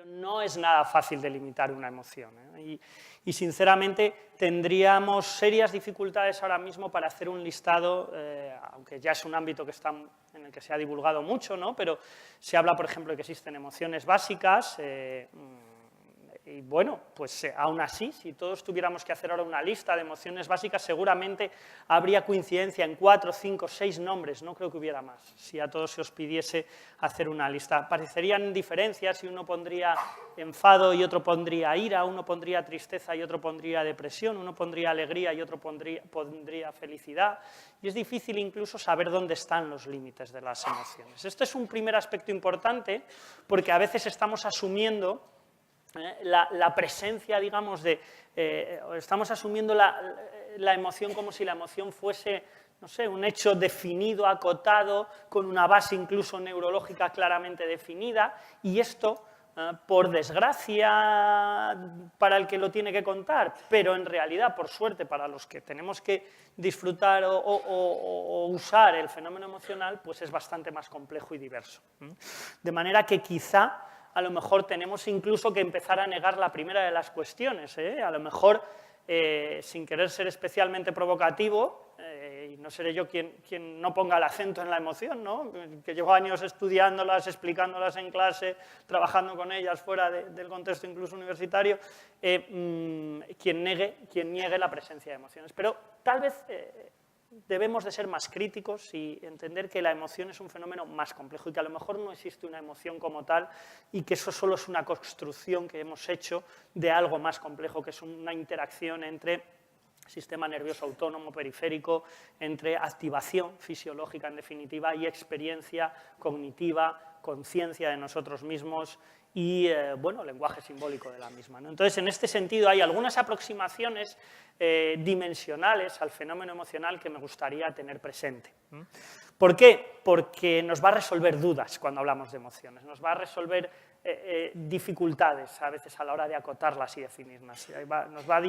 pero no es nada fácil delimitar una emoción, ¿eh? Y sinceramente tendríamos serias dificultades ahora mismo para hacer un listado, aunque ya es un ámbito que en el que se ha divulgado mucho, ¿no? Pero se habla, por ejemplo, de que existen emociones básicas, y bueno, pues aún así, si todos tuviéramos que hacer ahora una lista de emociones básicas, seguramente habría coincidencia en 4, 5, 6 nombres, no creo que hubiera más, si a todos se os pidiese hacer una lista. Parecerían diferencias si uno pondría enfado y otro pondría ira, uno pondría tristeza y otro pondría depresión, uno pondría alegría y otro pondría felicidad, y es difícil incluso saber dónde están los límites de las emociones. Este es un primer aspecto importante, porque a veces estamos asumiendo la presencia, digamos, estamos asumiendo la emoción como si la emoción fuese, no sé, un hecho definido, acotado, con una base incluso neurológica claramente definida, y esto, por desgracia para el que lo tiene que contar, pero en realidad, por suerte, para los que tenemos que disfrutar o usar el fenómeno emocional, pues es bastante más complejo y diverso. De manera que quizá a lo mejor tenemos incluso que empezar a negar la primera de las cuestiones, ¿eh? A lo mejor, sin querer ser especialmente provocativo, y no seré yo quien no ponga el acento en la emoción, ¿no? Que llevo años estudiándolas, explicándolas en clase, trabajando con ellas fuera del contexto incluso universitario, quien niegue la presencia de emociones. Pero tal vez debemos de ser más críticos y entender que la emoción es un fenómeno más complejo y que a lo mejor no existe una emoción como tal y que eso solo es una construcción que hemos hecho de algo más complejo, que es una interacción entre sistema nervioso autónomo periférico, entre activación fisiológica en definitiva y experiencia cognitiva, conciencia de nosotros mismos y, bueno, lenguaje simbólico de la misma, ¿no? Entonces, en este sentido, hay algunas aproximaciones dimensionales al fenómeno emocional que me gustaría tener presente. ¿Por qué? Porque nos va a resolver dudas cuando hablamos de emociones, nos va a resolver dificultades a veces a la hora de acotarlas y definirlas. Nos va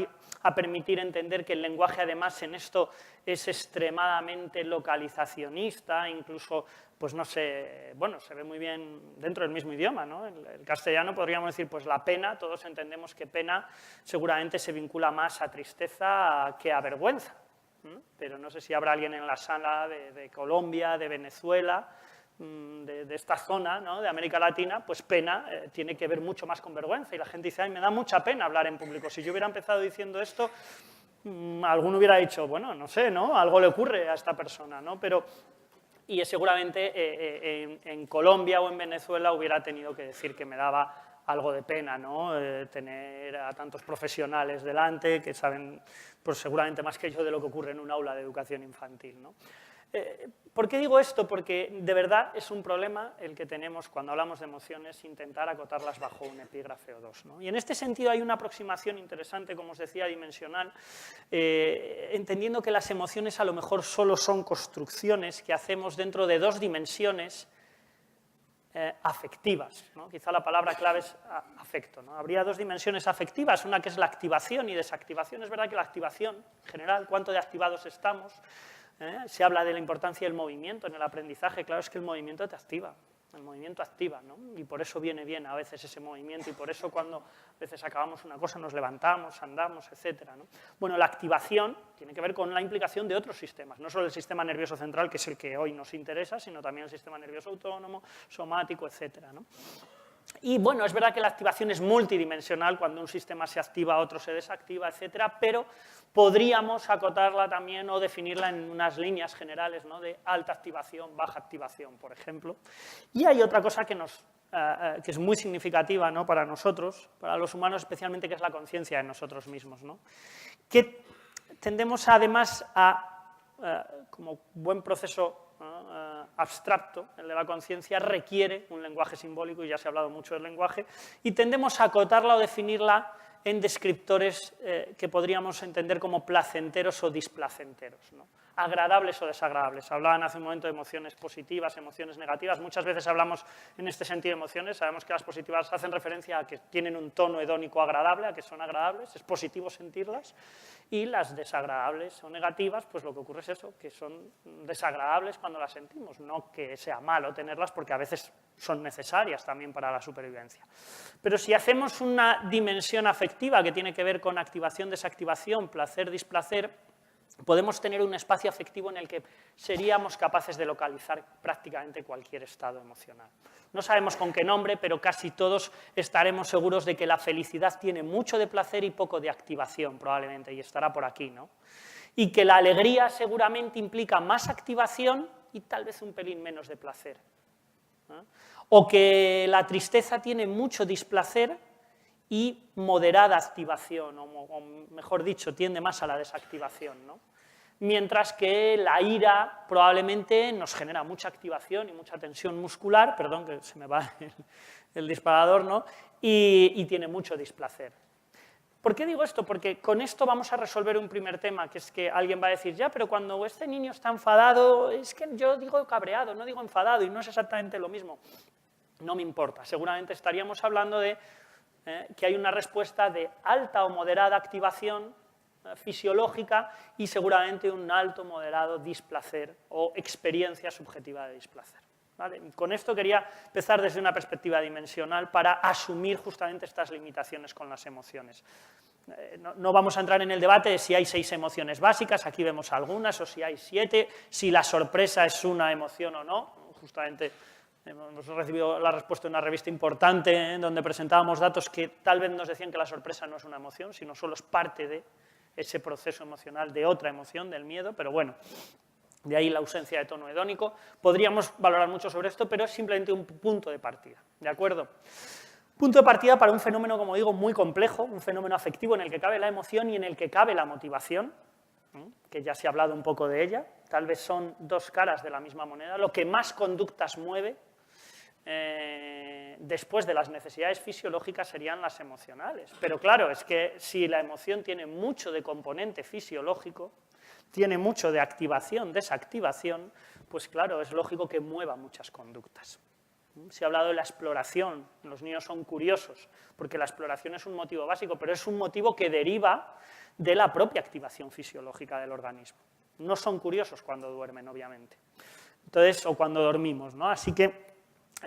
a permitir entender que el lenguaje, además, en esto es extremadamente localizacionista, incluso, pues no sé, bueno, se ve muy bien dentro del mismo idioma, ¿no? El castellano podríamos decir, pues la pena, todos entendemos que pena seguramente se vincula más a tristeza que a vergüenza, pero no sé si habrá alguien en la sala de Colombia, de Venezuela, de esta zona, ¿no? De América Latina, pues pena tiene que ver mucho más con vergüenza y la gente dice, ay, me da mucha pena hablar en público. Si yo hubiera empezado diciendo esto, alguno hubiera dicho, bueno, no sé, ¿no? Algo le ocurre a esta persona, ¿no? Pero, y seguramente en Colombia o en Venezuela hubiera tenido que decir que me daba algo de pena, ¿no? Tener a tantos profesionales delante que saben, pues seguramente más que yo, de lo que ocurre en un aula de educación infantil, ¿no? ¿Por qué digo esto? Porque de verdad es un problema el que tenemos cuando hablamos de emociones, intentar acotarlas bajo un epígrafe o dos, ¿no? Y en este sentido hay una aproximación interesante, como os decía, dimensional, entendiendo que las emociones a lo mejor solo son construcciones que hacemos dentro de dos dimensiones afectivas, ¿no? Quizá la palabra clave es afecto, ¿no? Habría dos dimensiones afectivas, una que es la activación y desactivación. Es verdad que la activación, en general, cuánto de activados estamos. Se habla de la importancia del movimiento en el aprendizaje. Claro, es que el movimiento te activa, el movimiento activa, ¿no? Y por eso viene bien a veces ese movimiento y por eso cuando a veces acabamos una cosa nos levantamos, andamos, etcétera, ¿no? Bueno, la activación tiene que ver con la implicación de otros sistemas, no solo el sistema nervioso central, que es el que hoy nos interesa, sino también el sistema nervioso autónomo, somático, etcétera, ¿no? Y bueno, es verdad que la activación es multidimensional, cuando un sistema se activa, otro se desactiva, etcétera, pero podríamos acotarla también o definirla en unas líneas generales, ¿no? De alta activación, baja activación, por ejemplo. Y hay otra cosa que es muy significativa, ¿no? Para nosotros, para los humanos especialmente, que es la conciencia de nosotros mismos, ¿no? Que tendemos además como buen proceso abstracto, el de la conciencia, requiere un lenguaje simbólico, y ya se ha hablado mucho del lenguaje, y tendemos a acotarla o definirla en descriptores que podríamos entender como placenteros o displacenteros, ¿no? Agradables o desagradables. Hablaban hace un momento de emociones positivas, emociones negativas. Muchas veces hablamos en este sentido de emociones. Sabemos que las positivas hacen referencia a que tienen un tono hedónico agradable, a que son agradables, es positivo sentirlas. Y las desagradables o negativas, pues lo que ocurre es eso, que son desagradables cuando las sentimos. No que sea malo tenerlas, porque a veces son necesarias también para la supervivencia. Pero si hacemos una dimensión afectiva que tiene que ver con activación, desactivación, placer, displacer, podemos tener un espacio afectivo en el que seríamos capaces de localizar prácticamente cualquier estado emocional. No sabemos con qué nombre, pero casi todos estaremos seguros de que la felicidad tiene mucho de placer y poco de activación, probablemente, y estará por aquí, ¿no? Y que la alegría seguramente implica más activación y tal vez un pelín menos de placer, ¿no? O que la tristeza tiene mucho displacer y moderada activación, o mejor dicho, tiende más a la desactivación, ¿no? Mientras que la ira probablemente nos genera mucha activación y mucha tensión muscular, perdón, que se me va el disparador, ¿no? Y tiene mucho displacer. ¿Por qué digo esto? Porque con esto vamos a resolver un primer tema, que es que alguien va a decir, ya, pero cuando este niño está enfadado, es que yo digo cabreado, no digo enfadado, y no es exactamente lo mismo. No me importa, seguramente estaríamos hablando de que hay una respuesta de alta o moderada activación fisiológica y seguramente un alto o moderado displacer o experiencia subjetiva de displacer, ¿vale? Con esto quería empezar desde una perspectiva dimensional para asumir justamente estas limitaciones con las emociones. No vamos a entrar en el debate de si hay 6 emociones básicas, aquí vemos algunas, o si hay 7, si la sorpresa es una emoción o no, justamente. Hemos recibido la respuesta de una revista importante donde presentábamos datos que tal vez nos decían que la sorpresa no es una emoción, sino solo es parte de ese proceso emocional de otra emoción, del miedo, pero bueno, de ahí la ausencia de tono hedónico. Podríamos valorar mucho sobre esto, pero es simplemente un punto de partida, ¿de acuerdo? Punto de partida para un fenómeno, como digo, muy complejo, un fenómeno afectivo en el que cabe la emoción y en el que cabe la motivación, que ya se ha hablado un poco de ella. Tal vez son dos caras de la misma moneda. Lo que más conductas mueve después de las necesidades fisiológicas serían las emocionales. Pero claro, es que si la emoción tiene mucho de componente fisiológico, tiene mucho de activación, desactivación, pues claro, es lógico que mueva muchas conductas. Se ha hablado de la exploración, los niños son curiosos, porque la exploración es un motivo básico, pero es un motivo que deriva de la propia activación fisiológica del organismo. No son curiosos cuando duermen, obviamente. Entonces, o cuando dormimos, ¿no? Así que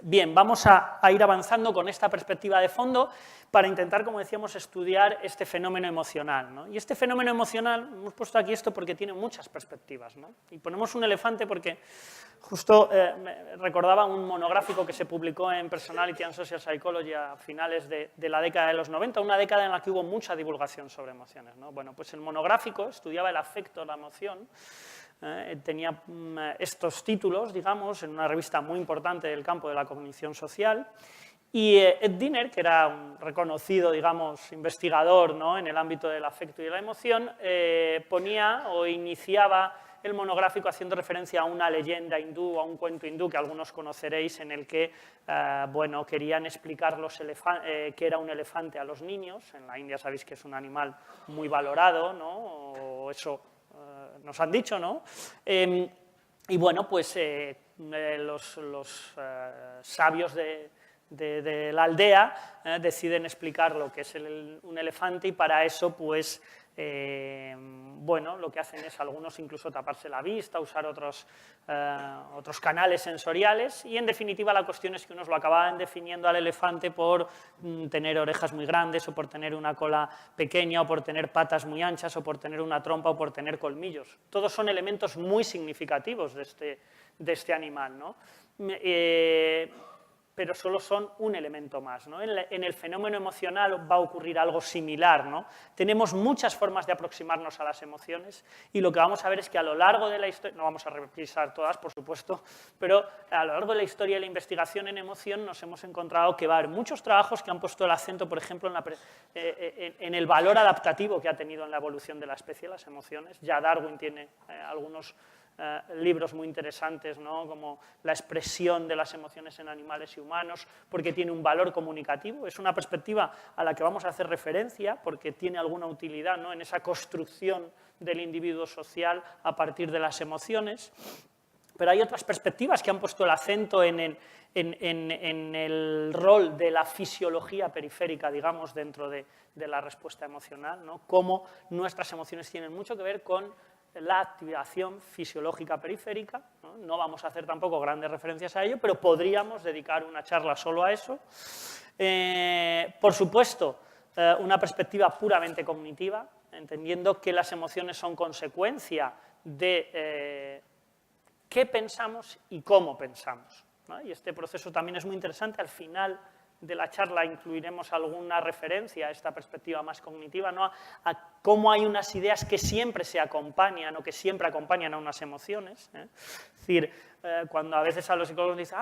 bien, vamos a ir avanzando con esta perspectiva de fondo para intentar, como decíamos, estudiar este fenómeno emocional, ¿no? Y este fenómeno emocional, hemos puesto aquí esto porque tiene muchas perspectivas, ¿no? Y ponemos un elefante porque justo me recordaba un monográfico que se publicó en Personality and Social Psychology a finales de la década de los 90, una década en la que hubo mucha divulgación sobre emociones, ¿no? Bueno, pues el monográfico estudiaba el afecto, la emoción. Tenía estos títulos, digamos, en una revista muy importante del campo de la cognición social, y Ed Diner, que era un reconocido, digamos, investigador, ¿no?, en el ámbito del afecto y de la emoción, ponía o iniciaba el monográfico haciendo referencia a una leyenda hindú, a un cuento hindú que algunos conoceréis, en el que bueno, querían explicar qué era un elefante a los niños. En la India sabéis que es un animal muy valorado, ¿no?, o eso nos han dicho, ¿no? Y bueno, pues los sabios de la aldea deciden explicar lo que es un elefante, y para eso, pues, bueno, lo que hacen es algunos incluso taparse la vista, usar otros canales sensoriales, y en definitiva la cuestión es que unos lo acababan definiendo al elefante por tener orejas muy grandes, o por tener una cola pequeña, o por tener patas muy anchas, o por tener una trompa, o por tener colmillos. Todos son elementos muy significativos de este animal, ¿no? Pero solo son un elemento más, ¿no? En el fenómeno emocional va a ocurrir algo similar, ¿no? Tenemos muchas formas de aproximarnos a las emociones, y lo que vamos a ver es que a lo largo de la historia, no vamos a revisar todas, por supuesto, pero a lo largo de la historia de la investigación en emoción nos hemos encontrado que va a haber muchos trabajos que han puesto el acento, por ejemplo, en el valor adaptativo que ha tenido en la evolución de la especie las emociones. Ya Darwin tiene algunos libros muy interesantes, ¿no? Como La expresión de las emociones en animales y humanos, porque tiene un valor comunicativo. Es una perspectiva a la que vamos a hacer referencia porque tiene alguna utilidad, ¿no? En esa construcción del individuo social a partir de las emociones. Pero hay otras perspectivas que han puesto el acento en el rol de la fisiología periférica, digamos, dentro de la respuesta emocional, ¿no? Cómo nuestras emociones tienen mucho que ver con la activación fisiológica periférica. No vamos a hacer tampoco grandes referencias a ello, pero podríamos dedicar una charla solo a eso. Por supuesto, una perspectiva puramente cognitiva, entendiendo que las emociones son consecuencia de qué pensamos y cómo pensamos, ¿no? Y este proceso también es muy interesante. Al final de la charla incluiremos alguna referencia a esta perspectiva más cognitiva, ¿no? A cómo hay unas ideas que siempre se acompañan o que siempre acompañan a unas emociones, ¿eh? Es decir, cuando a veces a los psicólogos dicen,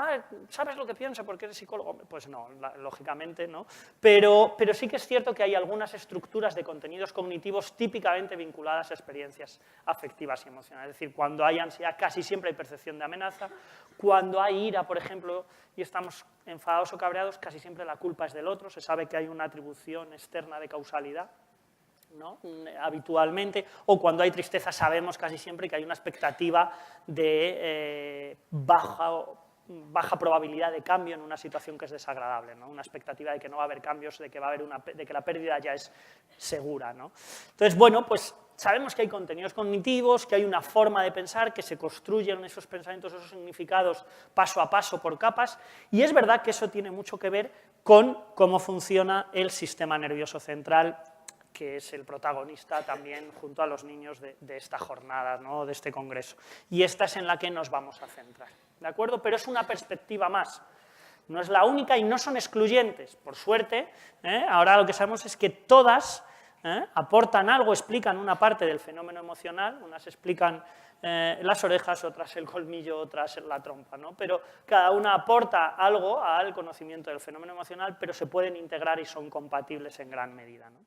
¿sabes lo que pienso porque eres psicólogo? Pues no, lógicamente no. Pero sí que es cierto que hay algunas estructuras de contenidos cognitivos típicamente vinculadas a experiencias afectivas y emocionales. Es decir, cuando hay ansiedad casi siempre hay percepción de amenaza. Cuando hay ira, por ejemplo, y estamos enfadados o cabreados, casi siempre la culpa es del otro. Se sabe que hay una atribución externa de causalidad, ¿no? Habitualmente, o cuando hay tristeza sabemos casi siempre que hay una expectativa de baja probabilidad de cambio en una situación que es desagradable, ¿no? Una expectativa de que no va a haber cambios, de que la pérdida ya es segura, ¿no? Entonces, bueno, pues sabemos que hay contenidos cognitivos, que hay una forma de pensar, que se construyen esos pensamientos, esos significados paso a paso por capas, y es verdad que eso tiene mucho que ver con cómo funciona el sistema nervioso central, que es el protagonista también junto a los niños de esta jornada, ¿no? De este congreso. Y esta es en la que nos vamos a centrar, ¿de acuerdo? Pero es una perspectiva más. No es la única y no son excluyentes. Por suerte, ahora lo que sabemos es que todas aportan algo, explican una parte del fenómeno emocional, unas explican las orejas, otras el colmillo, otras la trompa, ¿no? Pero cada una aporta algo al conocimiento del fenómeno emocional, pero se pueden integrar y son compatibles en gran medida, ¿no?